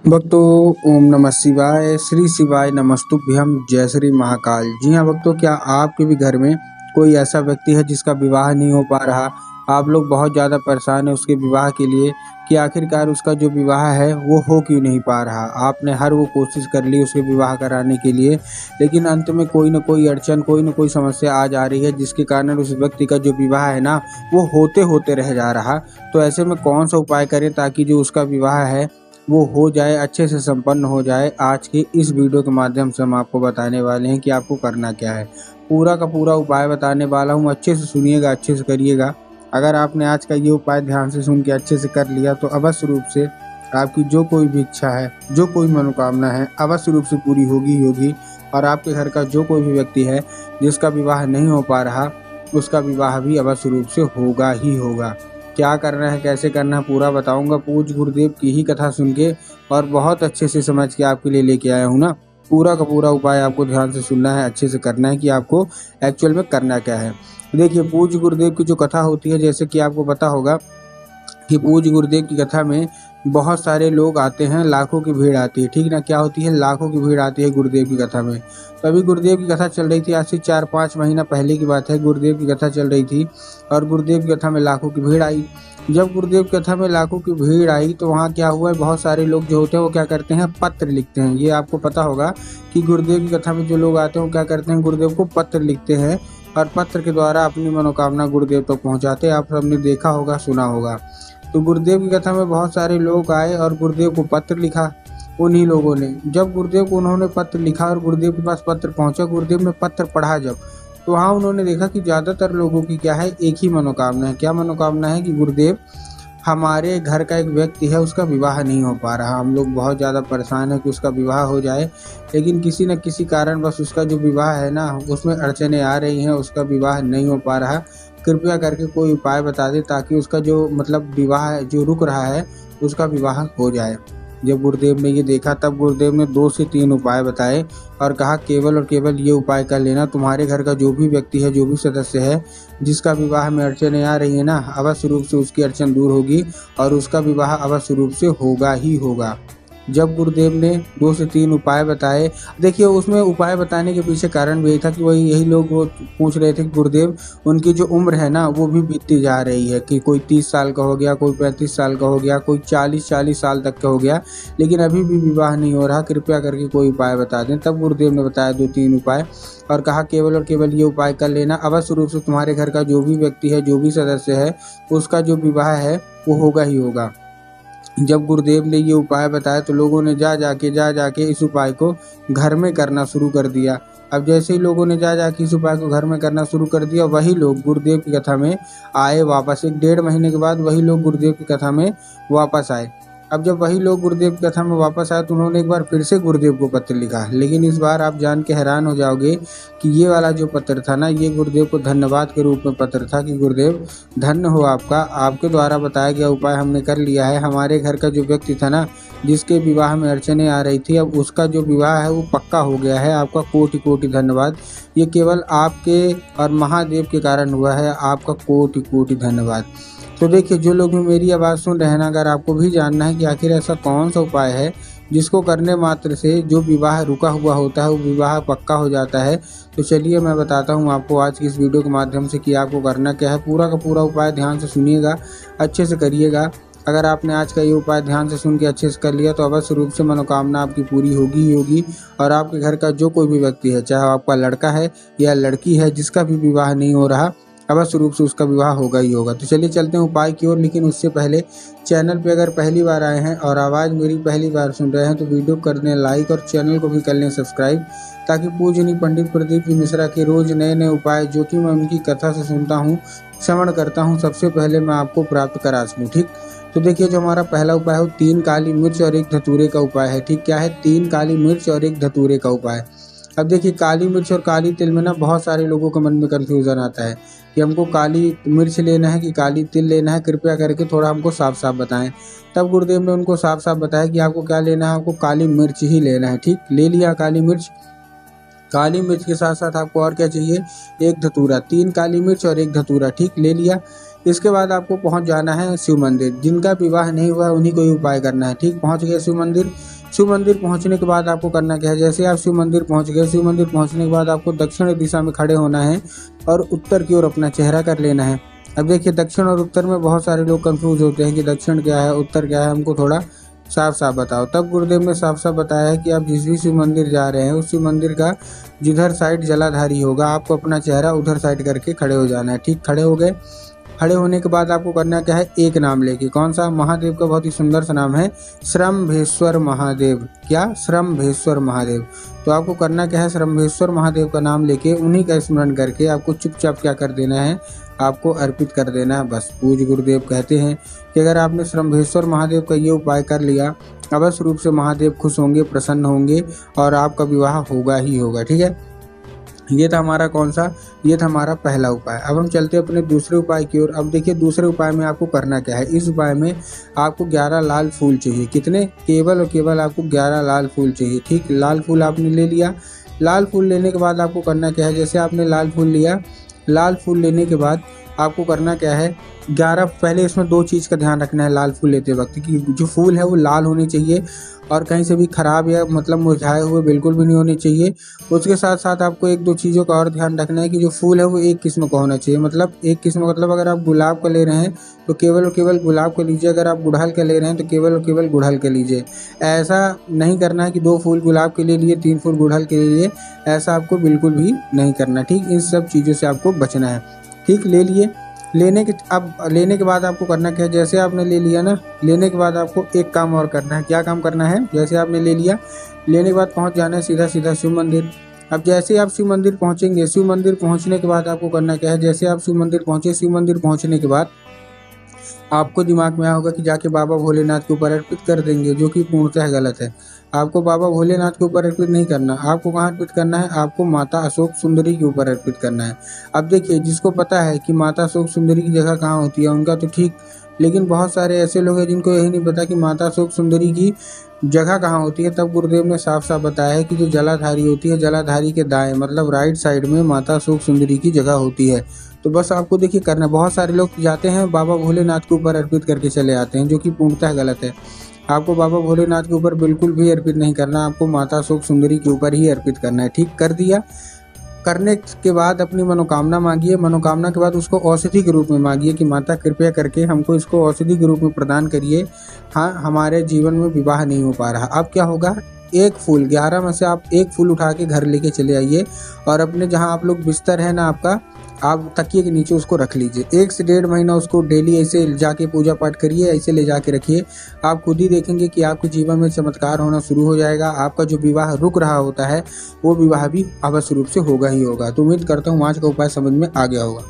भक्तों, ओम नमः शिवाय, श्री शिवाय नमस्तुभ्यम, जय श्री महाकाल। जी हाँ भक्तों, क्या आपके भी घर में कोई ऐसा व्यक्ति है जिसका विवाह नहीं हो पा रहा? आप लोग बहुत ज़्यादा परेशान हैं उसके विवाह के लिए कि आखिरकार उसका जो विवाह है वो हो क्यों नहीं पा रहा। आपने हर वो कोशिश कर ली उसके विवाह कराने के लिए, लेकिन अंत में कोई न कोई अड़चन, कोई न कोई समस्या आ जा रही है जिसके कारण उस व्यक्ति का जो विवाह है ना, वो होते होते रह जा रहा। तो ऐसे में कौन सा उपाय करें ताकि जो उसका विवाह है वो हो जाए, अच्छे से संपन्न हो जाए। आज की इस वीडियो के माध्यम से हम आपको बताने वाले हैं कि आपको करना क्या है। पूरा का पूरा उपाय बताने वाला हूँ, अच्छे से सुनिएगा, अच्छे से करिएगा। अगर आपने आज का ये उपाय ध्यान से सुन के अच्छे से कर लिया तो अवश्य रूप से आपकी जो कोई भी इच्छा है, जो कोई मनोकामना है, अवश्य रूप से पूरी होगी ही होगी। और आपके घर का जो कोई भी व्यक्ति है जिसका विवाह नहीं हो पा रहा, उसका विवाह भी अवश्य रूप से होगा ही होगा। क्या करना है, कैसे करना है, पूरा बताऊंगा। पूज्य गुरुदेव की ही कथा सुन के और बहुत अच्छे से समझ के आपके लिए लेके आया हूँ ना। पूरा का पूरा उपाय आपको ध्यान से सुनना है, अच्छे से करना है कि आपको एक्चुअल में करना क्या है। देखिए, पूज्य गुरुदेव की जो कथा होती है, जैसे कि आपको पता होगा कि पूज्य गुरुदेव की कथा में बहुत सारे लोग आते हैं, लाखों की भीड़ आती है, ठीक ना। क्या होती है? लाखों की भीड़ आती है गुरुदेव की कथा में। तो अभी गुरुदेव की कथा चल रही थी, आज से 4-5 महीना पहले की बात है। गुरुदेव की कथा चल रही थी और गुरुदेव की कथा में लाखों की भीड़ आई। जब गुरुदेव की कथा में लाखों की भीड़ आई तो वहाँ क्या हुआ, बहुत सारे लोग जो होते हैं वो क्या करते हैं, पत्र लिखते हैं। ये आपको पता होगा कि गुरुदेव की कथा में जो लोग आते हैं वो क्या करते हैं, गुरुदेव को पत्र लिखते हैं और पत्र के द्वारा अपनी मनोकामना गुरुदेव तक पहुँचाते हैं। आप सबने देखा होगा, सुना होगा। तो गुरुदेव की कथा में बहुत सारे लोग आए और गुरुदेव को पत्र लिखा उन्हीं लोगों ने। जब गुरुदेव को उन्होंने पत्र लिखा और गुरुदेव के पास पत्र पहुंचा, गुरुदेव ने पत्र पढ़ा जब, तो वहाँ उन्होंने देखा कि ज़्यादातर लोगों की क्या है, एक ही मनोकामना है। क्या मनोकामना है? कि गुरुदेव, हमारे घर का एक व्यक्ति है, उसका विवाह नहीं हो पा रहा। हम लोग बहुत ज़्यादा परेशान हैं कि उसका विवाह हो जाए, लेकिन किसी न किसी कारण बस उसका जो विवाह है ना, उसमें अड़चने आ रही हैं, उसका विवाह नहीं हो पा रहा। कृपया करके कोई उपाय बता दें ताकि उसका जो विवाह जो रुक रहा है उसका विवाह हो जाए। जब गुरुदेव ने ये देखा तब गुरुदेव ने 2 से 3 उपाय बताए और कहा केवल और केवल ये उपाय कर लेना। तुम्हारे घर का जो भी व्यक्ति है, जो भी सदस्य है जिसका विवाह में अड़चनें आ रही है ना, अवश्य रूप से उसकी अड़चन दूर होगी और उसका विवाह अवश्य रूप से होगा ही होगा। जब गुरुदेव ने 2 से 3 उपाय बताए, देखिए उसमें उपाय बताने के पीछे कारण भी यही था कि वही यही लोग वो पूछ रहे थे कि गुरुदेव, उनकी जो उम्र है ना वो भी बीतती जा रही है कि कोई 30 साल का हो गया, कोई 35 साल का हो गया, कोई 40 साल तक का हो गया, लेकिन अभी भी विवाह नहीं हो रहा। कृपया करके कोई उपाय बता दें। तब गुरुदेव ने बताया 2-3 उपाय और कहा केवल और केवल ये उपाय कर लेना, अवश्य रूप से तुम्हारे घर का जो भी व्यक्ति है, जो भी सदस्य है, उसका जो विवाह है वो होगा ही होगा। जब गुरुदेव ने ये उपाय बताया तो लोगों ने जा जाके इस उपाय को घर में करना शुरू कर दिया। अब जैसे ही लोगों ने जा जाके इस उपाय को घर में करना शुरू कर दिया, वही लोग गुरुदेव की कथा में आए वापस। 1-1.5 महीने के बाद वही लोग गुरुदेव की कथा में वापस आए। अब जब वही लोग गुरुदेव की कथा में वापस आए तो उन्होंने एक बार फिर से गुरुदेव को पत्र लिखा, लेकिन इस बार आप जान के हैरान हो जाओगे कि ये वाला जो पत्र था ना, ये गुरुदेव को धन्यवाद के रूप में पत्र था कि गुरुदेव, धन्य हो आपका, आपके द्वारा बताया गया उपाय हमने कर लिया है। हमारे घर का जो व्यक्ति था ना, जिसके विवाह में अड़चने आ रही थी, अब उसका जो विवाह है वो पक्का हो गया है। आपका कोटि कोटि धन्यवाद। ये केवल आपके और महादेव के कारण हुआ है। आपका कोटि कोटि धन्यवाद। तो देखिए, जो लोग भी मेरी आवाज़ सुन रहे हैं ना, अगर आपको भी जानना है कि आखिर ऐसा कौन सा उपाय है जिसको करने मात्र से जो विवाह रुका हुआ होता है वो विवाह पक्का हो जाता है, तो चलिए मैं बताता हूँ आपको आज की इस वीडियो के माध्यम से कि आपको करना क्या है। पूरा का पूरा उपाय ध्यान से सुनिएगा, अच्छे से करिएगा। अगर आपने आज का ये उपाय ध्यान से सुन के अच्छे से कर लिया तो अवश्य रूप से मनोकामना आपकी पूरी होगी ही होगी। और आपके घर का जो कोई भी व्यक्ति है, चाहे आपका लड़का है या लड़की है, जिसका भी विवाह नहीं हो रहा, अवश्य रूप से उसका विवाह होगा ही होगा। तो चलिए चलते हैं उपाय की ओर, लेकिन उससे पहले चैनल पे अगर पहली बार आए हैं और आवाज़ मेरी पहली बार सुन रहे हैं तो वीडियो कर दें लाइक और चैनल को भी कर लें सब्सक्राइब, ताकि पूजनीय पंडित प्रदीप जी मिश्रा के रोज़ नए नए उपाय जो कि मैं उनकी कथा से सुनता हूँ, श्रवण करता हूँ, सबसे पहले मैं आपको प्राप्त करा सकूँ। ठीक, तो देखिए, जो हमारा पहला उपाय है वो 3 काली मिर्च और 1 धतूरे का उपाय है। ठीक, क्या है? 3 काली मिर्च और 1 धतूरे का उपाय। अब देखिए, काली मिर्च और काली तिल में ना बहुत सारे लोगों के मन में कन्फ्यूज़न आता है कि हमको काली मिर्च लेना है कि काली तिल लेना है। कृपया करके थोड़ा हमको साफ साफ बताएं। तब गुरुदेव ने उनको साफ साफ बताया कि आपको क्या लेना है, आपको काली मिर्च ही लेना है। ठीक, ले लिया काली मिर्च। काली मिर्च के साथ साथ आपको और क्या चाहिए? 1 धतूरा। 3 काली मिर्च और 1 धतूरा, ठीक, ले लिया। इसके बाद आपको पहुंच जाना है शिव मंदिर। जिनका विवाह नहीं हुआ उन्हीं को ही उपाय करना है, ठीक। पहुंच गए शिव मंदिर। शिव मंदिर पहुंचने के बाद आपको करना क्या है, जैसे आप शिव मंदिर पहुंच गए, शिव मंदिर पहुंचने के बाद आपको दक्षिण दिशा में खड़े होना है और उत्तर की ओर अपना चेहरा कर लेना है। अब देखिए, दक्षिण और उत्तर में बहुत सारे लोग कंफ्यूज होते हैं कि दक्षिण क्या है, उत्तर क्या है, हमको थोड़ा साफ साफ बताओ। तब गुरुदेव ने साफ साफ बताया है कि आप जिस भी शिव मंदिर जा रहे हैं उस शिव मंदिर का जिधर साइड जलाधारी होगा आपको अपना चेहरा उधर साइड करके खड़े हो जाना है, ठीक। खड़े हो गए। खड़े होने के बाद आपको करना क्या है, एक नाम लेके, कौन सा, महादेव का बहुत ही सुंदर सा नाम है, श्रम्भेश्वर महादेव। क्या, श्रम्भेश्वर महादेव। तो आपको करना क्या है, श्रम्भेश्वर महादेव का नाम लेके उन्हीं का स्मरण करके आपको चुपचाप क्या कर देना है, आपको अर्पित कर देना है, बस। पूज्य गुरुदेव कहते हैं कि अगर आपने श्रम्भेश्वर महादेव का ये उपाय कर लिया, अवश्य रूप से महादेव खुश होंगे, प्रसन्न होंगे और आपका विवाह होगा ही होगा, ठीक है। ये था हमारा कौन सा, ये था हमारा पहला उपाय। अब हम चलते हैं अपने दूसरे उपाय की ओर। अब देखिए, दूसरे उपाय में आपको करना क्या है, इस उपाय में आपको 11 लाल फूल चाहिए। कितने, केवल और केवल आपको 11 लाल फूल चाहिए, ठीक। लाल फूल आपने ले लिया। लाल फूल लेने के बाद आपको करना क्या है, जैसे आपने लाल फूल लिया, लाल फूल लेने के बाद आपको करना क्या है, 11, पहले इसमें 2 चीज़ का ध्यान रखना है लाल फूल लेते वक्त कि जो फूल है वो लाल होने चाहिए और कहीं से भी खराब या मतलब मुरझाए हुए बिल्कुल भी नहीं होने चाहिए। उसके साथ साथ आपको 1-2 चीज़ों का और ध्यान रखना है कि जो फूल है वो एक किस्म का होना चाहिए। मतलब एक किस्म मतलब अगर आप गुलाब का ले रहे हैं तो केवल और केवल गुलाब का लीजिए, अगर आप गुड़हल का ले रहे हैं तो केवल और केवल गुड़हल का लीजिए। ऐसा नहीं करना है कि 2 फूल गुलाब के लिए लिए, 3 फूल गुड़हल के लिए, ऐसा आपको बिल्कुल भी नहीं करना, ठीक। इन सब चीज़ों से आपको बचना है, ठीक। ले लिए। लेने के बाद आपको करना क्या है, जैसे आपने ले लिया ना, लेने के बाद आपको एक काम और करना है। क्या काम करना है, जैसे आपने ले लिया, लेने के बाद पहुंच जाना है सीधा सीधा शिव मंदिर। अब जैसे आप शिव मंदिर पहुंचेंगे, शिव मंदिर पहुंचने के बाद आपको करना क्या है, जैसे आप शिव मंदिर पहुंचे, शिव मंदिर पहुंचने के बाद आपको दिमाग में आया होगा कि जाके बाबा भोलेनाथ के ऊपर अर्पित कर देंगे, जो कि पूर्णतः गलत है। आपको बाबा भोलेनाथ के ऊपर अर्पित नहीं करना। आपको कहाँ अर्पित करना है, आपको माता अशोक सुंदरी के ऊपर अर्पित करना है। अब देखिए, जिसको पता है कि माता अशोक सुंदरी की जगह कहाँ होती है उनका तो ठीक, लेकिन बहुत सारे ऐसे लोग हैं जिनको यही नहीं पता कि माता अशोक सुंदरी की जगह कहाँ होती है। तब गुरुदेव ने साफ साफ बताया है कि जो जलाधारी होती है, जलाधारी के दाएं मतलब राइट साइड में माता अशोक सुंदरी की जगह होती है। तो बस आपको देखिए करना है। बहुत सारे लोग जाते हैं बाबा भोलेनाथ के ऊपर अर्पित करके चले आते हैं, जो कि पूर्णतः गलत है। आपको बाबा भोलेनाथ के ऊपर बिल्कुल भी अर्पित नहीं करना, आपको माता अशोक सुंदरी के ऊपर ही अर्पित करना है, ठीक। कर दिया। करने के बाद अपनी मनोकामना मांगिए। मनोकामना के बाद उसको औषधि के रूप में मांगिए कि माता कृपया करके हमको इसको औषधि के रूप में प्रदान करिए। हाँ, हमारे जीवन में विवाह नहीं हो पा रहा। अब क्या होगा, एक फूल, 11 में से आप एक फूल उठा के घर लेके चले आइए और अपने जहाँ आप लोग बिस्तर है ना आपका, आप तकिए के नीचे उसको रख लीजिए। 1 से 1.5 महीना उसको डेली ऐसे जाके पूजा पाठ करिए, ऐसे ले जाके रखिए। आप खुद ही देखेंगे कि आपके जीवन में चमत्कार होना शुरू हो जाएगा। आपका जो विवाह रुक रहा होता है वो विवाह भी अवश्य रूप से होगा ही होगा। तो उम्मीद करता हूँ आज का उपाय समझ में आ गया होगा।